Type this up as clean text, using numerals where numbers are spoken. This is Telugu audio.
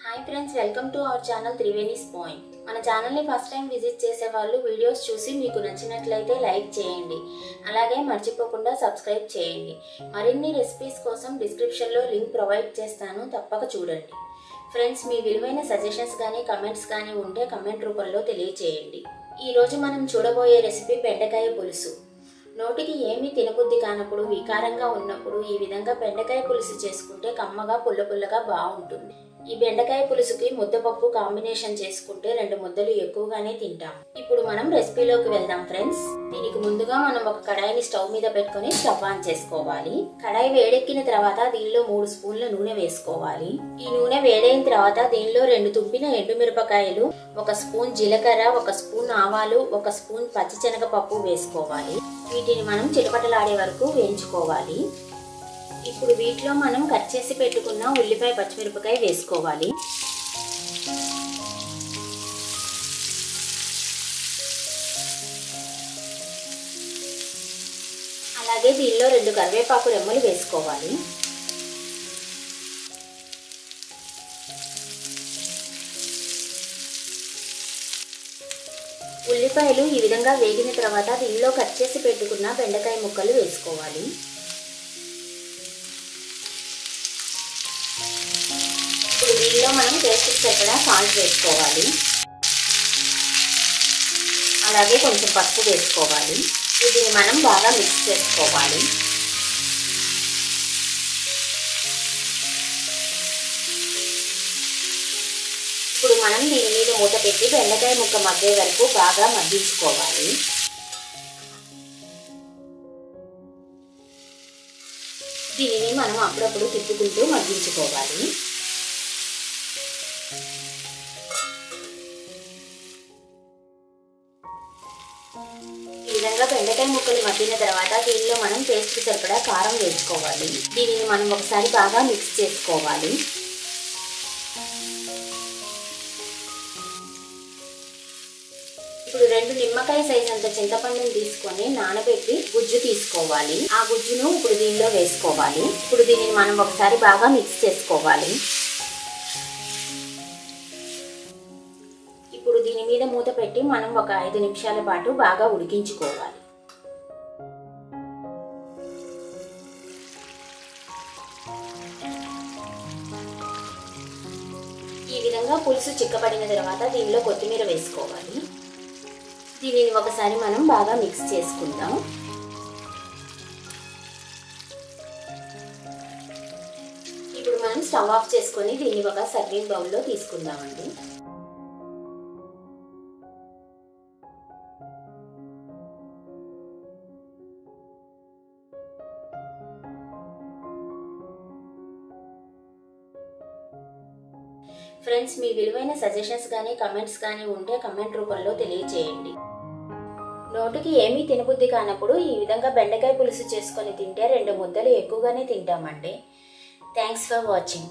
Hi friends, welcome to our channel Triveni's point. మన ఛానల్ని ఫస్ట్ టైం విజిట్ చేసే వాళ్ళు వీడియోస్ చూసి మీకు నచ్చినట్లయితే లైక్ చేయండి. అలాగే మర్చిపోకుండా సబ్స్క్రైబ్ చేయండి. మరిన్ని రెసిపీస్ కోసం డిస్క్రిప్షన్లో లింక్ ప్రొవైడ్ చేస్తాను, తప్పక చూడండి. ఫ్రెండ్స్, మీ విలువైన సజెషన్స్ కానీ కమెంట్స్ కానీ ఉంటే కమెంట్ రూపంలో తెలియచేయండి. ఈరోజు మనం చూడబోయే రెసిపీ బెండకాయ పులుసు. నోటికి ఏమీ తినబుద్ధి కానప్పుడు, వికారంగా ఉన్నప్పుడు ఈ విధంగా బెండకాయ పులుసు చేసుకుంటే కమ్మగా పుల్లగా బాగుంటుంది. ఈ బెండకాయ పులుసుకి ముద్దపప్పు కాంబినేషన్ చేసుకుంటే 2 ముద్దలు ఎక్కువగానే తింటాం. ఇప్పుడు మనం రెసిపీలోకి వెళ్దాం ఫ్రెండ్స్. దీనికి ముందుగా మనం ఒక కడాయిని స్టవ్ మీద పెట్టుకొని స్టవ్ ఆన్ చేసుకోవాలి. కడాయి వేడెక్కిన తర్వాత దీనిలో 3 స్పూన్ల నూనె వేసుకోవాలి. ఈ నూనె వేడైన తర్వాత దీనిలో 2 తుంపిన ఎండుమిరపకాయలు, 1 స్పూన్ జీలకర్ర, 1 స్పూన్ ఆవాలు, 1 స్పూన్ పచ్చిశనగపప్పు వేసుకోవాలి. వీటిని మనం చిటపటలాడే వరకు వేయించుకోవాలి. ఇప్పుడు వీటిలో మనం కట్ చేసి పెట్టుకున్న ఉల్లిపాయ పచ్చిమిరపకాయ వేసుకోవాలి. అలాగే దీనిలో 2 కరివేపాకు రెమ్మలు వేసుకోవాలి. ఉల్లిపాయలు ఈ విధంగా వేగిన తర్వాత దీనిలో కట్ చేసి పెట్టుకున్న బెండకాయ ముక్కలు వేసుకోవాలి. ఇప్పుడు దీనిలో మనం టేస్ట్కి సరిపడా సాల్ట్ వేసుకోవాలి. అలాగే కొంచెం పసుపు వేసుకోవాలి. వీటిని మనం బాగా మిక్స్ చేసుకోవాలి. ఇప్పుడు మనం దీని మీద మూత పెట్టి బెండకాయ ముక్క మగ్గే వరకు బాగా మగ్గించుకోవాలి. దీనిని మనం అప్పుడప్పుడు తిప్పుకుంటూ మగ్గించుకోవాలి. ఈ విధంగా బెండకాయ ముక్కలు మగ్గిన తర్వాత దీనిలో మనం టేస్ట్కి సరిపడా కారం వేసుకోవాలి. దీనిని మనం ఒకసారి బాగా మిక్స్ చేసుకోవాలి. ఇప్పుడు 2 నిమ్మకాయ సైజ్ అంత చింతపండుని తీసుకొని నానబెట్టి గుజ్జు తీసుకోవాలి. ఆ గుజ్జును ఇప్పుడు దీనిలో వేసుకోవాలి. ఇప్పుడు దీనిని మనం ఒకసారి బాగా మిక్స్ చేసుకోవాలి. ఇప్పుడు దీని మీద మూత పెట్టి మనం ఒక 5 నిమిషాల పాటు బాగా ఉడికించుకోవాలి. ఈ విధంగా పులుసు చిక్కబడిన తర్వాత దీనిలో కొత్తిమీర వేసుకోవాలి. దీనిని ఒకసారి మనం బాగా మిక్స్ చేసుకుందాం. ఇప్పుడు మనం స్టవ్ ఆఫ్ చేసుకొని దీన్ని ఒక సర్వింగ్ బౌల్లో తీసుకుందామండి. ఫ్రెండ్స్, మీ విలువైన సజెషన్స్ కానీ కమెంట్స్ కానీ ఉంటే కమెంట్ రూపంలో తెలియచేయండి. నోటికి ఏమీ తినబుద్ధి కానప్పుడు ఈ విధంగా బెండకాయ పులుసు చేసుకొని తింటే 2 ముద్దలు ఎక్కువగానే తింటామండి. Thanks for watching.